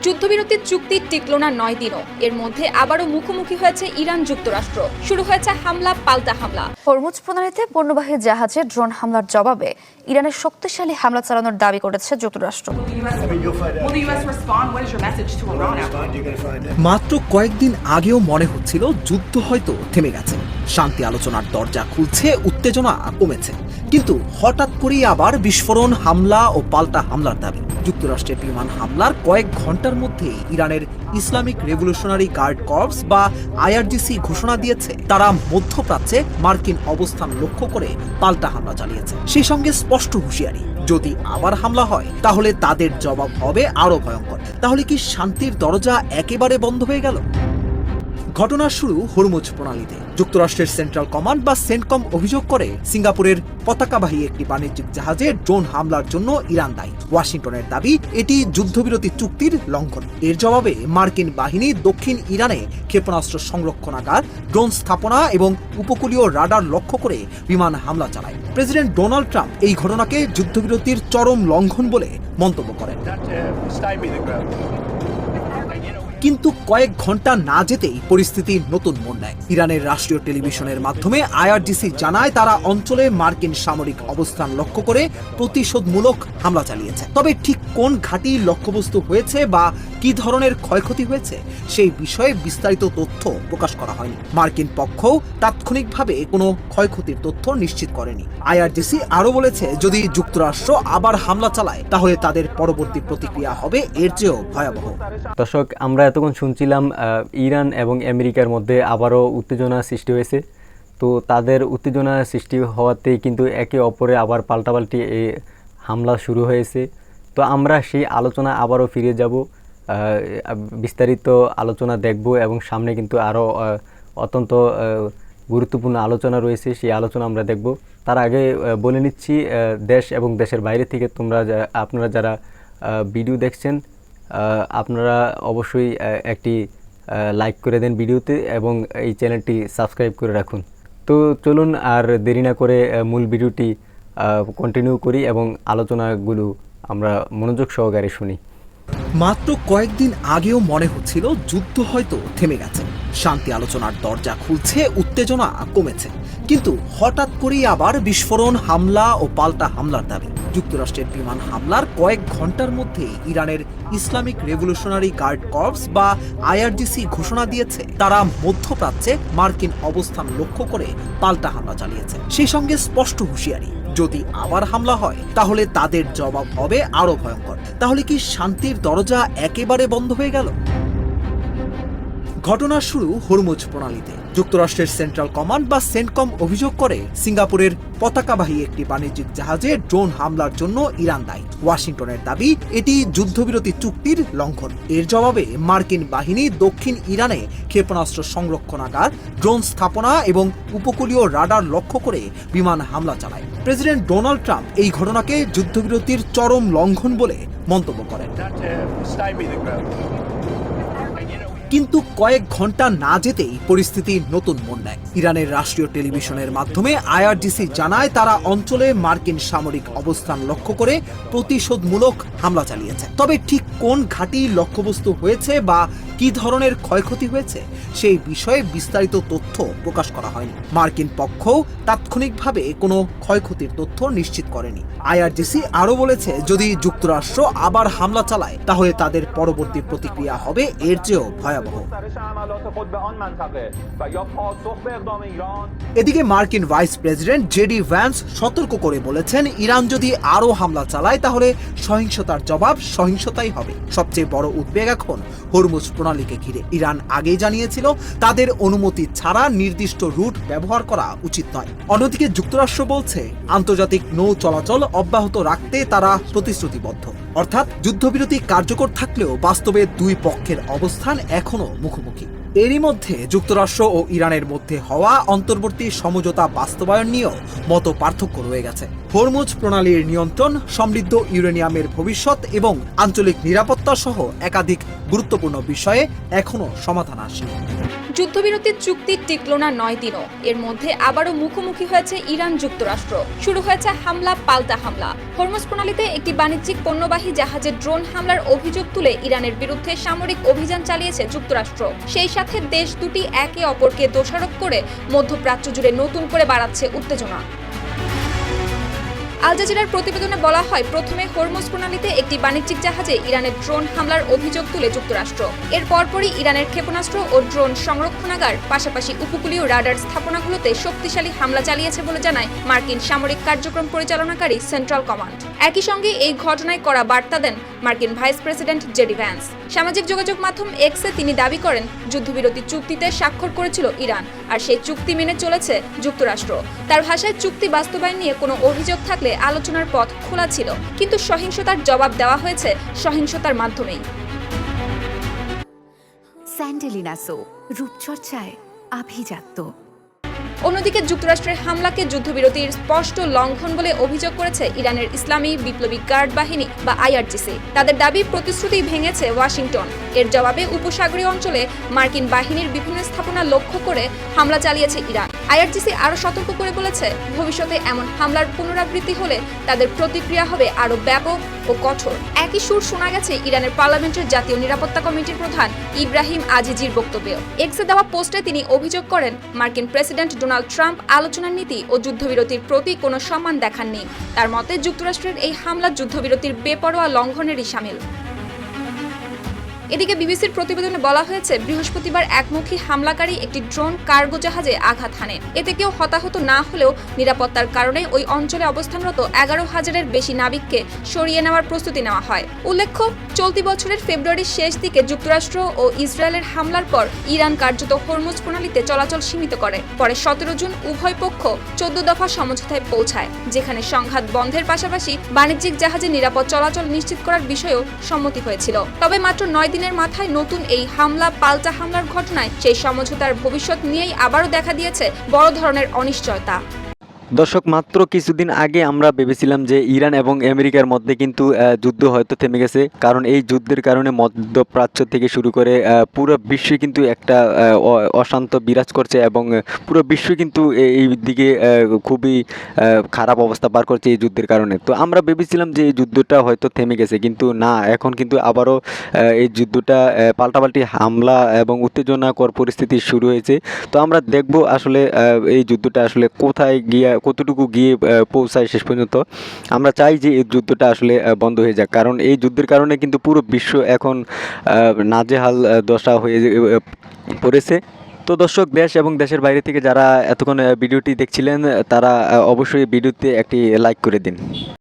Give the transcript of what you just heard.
যুদ্ধবিরতির চুক্তি টিকল না 9 দিনও। এর মধ্যে আবারও মুখোমুখি হয়েছে ইরান যুক্তরাষ্ট্র। শুরু হয়েছে হামলা পাল্টা হামলা। হরমুজ প্রণালীতে পণ্যবাহী জাহাজে ড্রোন হামলার জবাবে ইরানের শক্তিশালী হামলা চালানোর দাবি করেছে যুক্তরাষ্ট্র। মাত্র কয়েকদিন আগেও মনে হচ্ছিল যুদ্ধ হয়তো থেমে গেছে, শান্তি আলোচনার দরজা খুলছে, উত্তেজনা কমেছে। কিন্তু হঠাৎ করেই আবার বিস্ফোরণ, হামলা ও পাল্টা হামলার দাবি। যুক্তরাষ্ট্রের বিমান হামলার কয়েক ঘন্টার মধ্যেই ইরানের ইসলামিক রেভলিউশনারি গার্ড কর্পস বা আইআরজিসি ঘোষণা দিয়েছে তারা মধ্যপ্রাচ্যে মার্কিন অবস্থান লক্ষ্য করে পাল্টা হামলা চালিয়েছে। সেই সঙ্গে স্পষ্ট হুঁশিয়ারি, যদি আবার হামলা হয় তাহলে তাদের জবাব হবে আরো ভয়ঙ্কর। তাহলে কি শান্তির দরজা একেবারে বন্ধ হয়ে গেল? ঘটনার শুরু হরমুজ প্রণালীতে। যুক্তরাষ্ট্রের সেন্ট্রাল কমান্ড বা সেন্টকম অভিযোগ করে সিঙ্গাপুরের পতাকাবাহী একটি বাণিজ্যিক জাহাজে ড্রোন হামলার জন্য ইরান দায়ী। ওয়াশিংটনের দাবি এটি যুদ্ধবিরতি চুক্তির লঙ্ঘন। এর জবাবে মার্কিন বাহিনী দক্ষিণ ইরানে ক্ষেপণাস্ত্র সংরক্ষণাগার, ড্রোন স্থাপনা এবং উপকূলীয় রাডার লক্ষ্য করে বিমান হামলা চালায়। প্রেসিডেন্ট ডোনাল্ড ট্রাম্প এই ঘটনাকে যুদ্ধবিরতির চরম লঙ্ঘন বলে মন্তব্য করেন। কিন্তু কয়েক ঘন্টা না যেতেই পরিস্থিতি নতুন মোড় নেয়। ইরানের রাষ্ট্রীয় টেলিভিশনের মাধ্যমে আইআরজিসি জানায় তারা অঞ্চলে মার্কিন সামরিক অবস্থান লক্ষ্য করে প্রতিশোধমূলক হামলা চালিয়েছে। তবে ঠিক কোন ঘাঁটি লক্ষ্যবস্তু হয়েছে বা কি ধরনের ক্ষয়ক্ষতি হয়েছে সেই বিষয়ে বিস্তারিত তথ্য প্রকাশ করা হয়নি। মার্কিন পক্ষও তাৎক্ষণিকভাবে কোনো ক্ষয়ক্ষতির তথ্য নিশ্চিত করেনি। আইআরজিসি আরও বলেছে, যদি যুক্তরাষ্ট্র আবার হামলা চালায় তাহলে তাদের পরবর্তী প্রতিক্রিয়া হবে এর চেয়েও ভয়াবহ। দর্শক, আমরা এতক্ষণ শুনছিলাম ইরান এবং আমেরিকার মধ্যে আবারও উত্তেজনা সৃষ্টি হয়েছে। তো তাদের উত্তেজনা সৃষ্টি হওয়াতেই কিন্তু একে অপরে আবার পাল্টাপাল্টি এই হামলা শুরু হয়েছে। তো আমরা সেই আলোচনা আবারও ফিরে যাব, বিস্তারিত আলোচনা দেখব এবং সামনে কিন্তু আরও অত্যন্ত গুরুত্বপূর্ণ আলোচনা রয়েছে, সেই আলোচনা আমরা দেখব। তার আগে বলে নিচ্ছি, দেশ এবং দেশের বাইরে থেকে আপনারা যারা ভিডিও দেখছেন আপনারা অবশ্যই একটি লাইক করে দেন ভিডিওতে এবং এই চ্যানেলটি সাবস্ক্রাইব করে রাখুন। তো চলুন আর দেরি না করে মূল ভিডিওটি কন্টিনিউ করি এবং আলোচনাগুলো আমরা মনোযোগ সহকারে শুনি। মাত্র কয়েকদিন আগেও মনে হচ্ছিল যুদ্ধ হয়তো থেমে গেছে, শান্তি আলোচনার দরজা খুলছে, উত্তেজনা কমেছে। কিন্তু হঠাৎ করেই আবার বিস্ফোরণ, হামলা ও পাল্টা হামলার দাবি। যুক্তরাষ্ট্রের বিমান হামলার কয়েক ঘন্টার মধ্যে ইরানের ইসলামিক রেভলিউশনারি গার্ড কর্পস বা আইআরজিসি ঘোষণা দিয়েছে তারা মধ্যপ্রাচ্যে মার্কিন অবস্থান লক্ষ্য করে পাল্টা হামলা চালিয়েছে। সেই সঙ্গে স্পষ্ট হুঁশিয়ারি, যদি আবার হামলা হয় তাহলে তাদের জবাব হবে আরো ভয়ঙ্কর। তাহলে কি শান্তির দরজা একেবারে বন্ধ হয়ে গেল? ঘটনার শুরু হরমুজ প্রণালীতে। যুক্তরাষ্ট্রের সেন্ট্রাল কমান্ড বা সেন্টকম অভিযোগ করে সিঙ্গাপুরের পতাকাবাহী একটি বাণিজ্যিক জাহাজে ড্রোন হামলার জন্য ইরান দায়ী। ওয়াশিংটনের দাবি এটি যুদ্ধবিরতি চুক্তির লঙ্ঘন। এর জবাবে মার্কিন বাহিনী দক্ষিণ ইরানে ক্ষেপণাস্ত্র সংরক্ষণাগার, ড্রোন স্থাপনা এবং উপকূলীয় রাডার লক্ষ্য করে বিমান হামলা চালায়। প্রেসিডেন্ট ডোনাল্ড ট্রাম্প এই ঘটনাকে যুদ্ধবিরতির চরম লঙ্ঘন বলে মন্তব্য করেন। কিন্তু কয়েক ঘন্টা না যেতেই পরিস্থিতি নতুন মোড় নেয়। ইরানের রাষ্ট্রীয় টেলিভিশনের মাধ্যমে আইআরজিসি জানায় তারা অঞ্চলে মার্কিন সামরিক অবস্থান লক্ষ্য করে প্রতিশোধমূলক হামলা চালিয়েছে। তবে ঠিক কোন ঘাঁটি লক্ষ্যবস্তু হয়েছে বা কি ধরনের ক্ষয়ক্ষতি হয়েছে সেই বিষয়ে বিস্তারিত তথ্য প্রকাশ করা হয়নি। মার্কিন পক্ষও তাৎক্ষণিকভাবে কোনো ক্ষয়ক্ষতির তথ্য নিশ্চিত করেনি। আইআরজিসি আরও বলেছে, যদি যুক্তরাষ্ট্র আবার হামলা চালায় তাহলে তাদের পরবর্তী প্রতিক্রিয়া হবে এর চেয়েও ভয়াবহ। এদিকে মার্কিন ভাইস প্রেসিডেন্ট জেডি ভ্যান্স সতর্ক করে বলেছেন, ইরান যদি আরও হামলা চালায় তাহলে সহিংসতার জবাব সহিংসতাই হবে। সবচেয়ে বড় উদ্বেগ এখন হরমুজ প্রণালীকে ঘিরে। ইরান আগেই জানিয়েছিল তাদের অনুমতি ছাড়া নির্দিষ্ট রুট ব্যবহার করা উচিত নয়। অন্যদিকে যুক্তরাষ্ট্র বলছে আন্তর্জাতিক নৌ চলাচল অব্যাহত রাখতে তারা প্রতিশ্রুতিবদ্ধ। অর্থাৎ যুদ্ধবিরতি কার্যকর থাকলেও বাস্তবে দুই পক্ষের অবস্থান এখনো মুখোমুখি। এরই মধ্যে যুক্তরাষ্ট্র ও ইরানের মধ্যে হওয়া অন্তর্বর্তী সমঝোতা বাস্তবায়ন নিয়েও মত পার্থক্য রয়ে গেছে। হরমুজ প্রণালীর নিয়ন্ত্রণ, সমৃদ্ধ ইউরেনিয়ামের ভবিষ্যৎ এবং আঞ্চলিক নিরাপত্তা সহ একাধিক গুরুত্বপূর্ণ বিষয়ে এখনো সমাধান আসেনি। যুদ্ধবিরতির চুক্তি টিকল না 9 দিনও। এর মধ্যে আবারও মুখোমুখি হয়েছে ইরান যুক্তরাষ্ট্র। শুরু হয়েছে হামলা পাল্টা হামলা। হরমুজ প্রণালীতে একটি বাণিজ্যিক পণ্যবাহী জাহাজে ড্রোন হামলার অভিযোগ তুলে ইরানের বিরুদ্ধে সামরিক অভিযান চালিয়েছে যুক্তরাষ্ট্র। সেই সাথে দেশ দুটি একে অপরকে দোষারোপ করে মধ্যপ্রাচ্য জুড়ে নতুন করে বাড়াচ্ছে উত্তেজনা। আল জাজিরার প্রতিবেদনে বলা হয়, প্রথমে হরমুজ প্রণালীতে একটি বাণিজ্যিক জাহাজে ইরানের ড্রোন হামলার অভিযোগ তুলে যুক্তরাষ্ট্র। এর পরপরই ইরানের ক্ষেপণাস্ত্র ও ড্রোন সংরক্ষণাগার পাশাপাশি উপকূলীয় রাডার স্থাপনাগুলোতে শক্তিশালী হামলা চালিয়েছে বলে জানায় মার্কিন সামরিক কার্যক্রম পরিচালনাকারী সেন্ট্রাল কমান্ড। একই সঙ্গে এই ঘটনায় করা বার্তা দেন মার্কিন ভাইস প্রেসিডেন্ট জেডি ভ্যান্স। সামাজিক যোগাযোগ মাধ্যম এক্সে তিনি দাবি করেন, যুদ্ধবিরতি চুক্তিতে স্বাক্ষর করেছিল ইরান, আর সেই চুক্তি মেনে চলেছে যুক্তরাষ্ট্র। তার ভাষায়, চুক্তি বাস্তবায়ন নিয়ে কোনো অভিযোগ থাকলে আলোচনার পথ খোলা ছিল, কিন্তু সহিংসতার জবাব দেওয়া হয়েছে সহিংসতার মাধ্যমেই। স্যান্ডেলিনা সো, রূপচর্চায় আভিজাত্য। অন্যদিকে যুক্তরাষ্ট্রের হামলাকে যুদ্ধবিরতির স্পষ্ট লঙ্ঘন বলে অভিযোগ করেছে ইরানের ইসলামী বিপ্লবী গার্ড বাহিনী বা আইআরজিসি। তাদের দাবি, প্রতিশ্রুতি ভেঙেছে ওয়াশিংটন। এর জবাবে উপসাগরীয় অঞ্চলে মার্কিন বাহিনীর বিভিন্ন স্থাপনা লক্ষ্য করে হামলা চালিয়েছে ইরান। আইআরজিসি আরও সতর্ক করে বলেছে, ভবিষ্যতে এমন হামলার পুনরাবৃত্তি হলে তাদের প্রতিক্রিয়া হবে আরও ব্যাপক ও কঠোর। একই সুর শোনা গেছে ইরানের পার্লামেন্টের জাতীয় নিরাপত্তা কমিটির প্রধান ইব্রাহিম আজিজির বক্তব্যেও। এক্সে দেওয়া পোস্টে তিনি অভিযোগ করেন, মার্কিন প্রেসিডেন্ট ডোনাল্ড ট্রাম্প আলোচনার নীতি ও যুদ্ধবিরতির প্রতি কোনো সম্মান দেখাননি। তার মতে, যুক্তরাষ্ট্রের এই হামলা যুদ্ধবিরতির বেপরোয়া লঙ্ঘনেরই শামিল। এদিকে বিবিসির প্রতিবেদনে বলা হয়েছে, বৃহস্পতিবার একমুখী হামলাকারী একটি ড্রোন কার্গো জাহাজে আঘাত হানে। এতে কেউ হতাহত না হলেও নিরাপত্তার কারণে ওই অঞ্চলে অবস্থানরত 11,000-এর বেশি নাবিককে সরিয়ে নেওয়ার প্রস্তুতি নেওয়া হয়। উল্লেখ্য, চলতি বছরের ফেব্রুয়ারির শেষ দিকে যুক্তরাষ্ট্র ও ইসরায়েলের হামলার পর ইরান কার্যত হরমুজ প্রণালীতে চলাচল সীমিত করে। পরে 17 জুন উভয় পক্ষ 14 দফা সমঝোতায় পৌঁছায়, যেখানে সংঘাত বন্ধের পাশাপাশি বাণিজ্যিক জাহাজে নিরাপদ চলাচল নিশ্চিত করার বিষয়েও সম্মতি হয়েছিল। তবে মাত্র 9 দিনের মাথায় নতুন এই হামলা পাল্টা হামলার ঘটনায় সেই সমঝোতার ভবিষ্যৎ নিয়েই আবারও দেখা দিয়েছে বড় ধরনের অনিশ্চয়তা। দর্শক, মাত্র কিছুদিন আগে আমরা ভেবেছিলাম যে ইরান এবং আমেরিকার মধ্যে কিন্তু যুদ্ধ হয়তো থেমে গেছে, কারণ এই যুদ্ধের কারণে মধ্যপ্রাচ্য থেকে শুরু করে পুরো বিশ্বে কিন্তু একটা অশান্ত বিরাজ করছে এবং পুরো বিশ্ব কিন্তু এই দিকে খুবই খারাপ অবস্থা পার করছে এই যুদ্ধের কারণে। তো আমরা ভেবেছিলাম যে এই যুদ্ধটা হয়তো থেমে গেছে, কিন্তু না, এখন কিন্তু আবারও এই যুদ্ধটা পাল্টাপাল্টি হামলা এবং উত্তেজনাকর পরিস্থিতি শুরু হয়েছে। তো আমরা দেখব আসলে এই যুদ্ধটা আসলে কোথায় গিয়ে কতটুকু গিয়ে পৌঁছায় শেষ পর্যন্ত। আমরা চাই যে এই যুদ্ধটা আসলে বন্ধ হয়ে যাক, কারণ এই যুদ্ধের কারণে কিন্তু পুরো বিশ্ব এখন নাজেহাল দশা হয়ে পড়েছে। তো দর্শক, দেশ এবং দেশের বাইরে থেকে যারা এতক্ষণ ভিডিওটি দেখছিলেন, তারা অবশ্যই ভিডিওতে একটি লাইক করে দিন।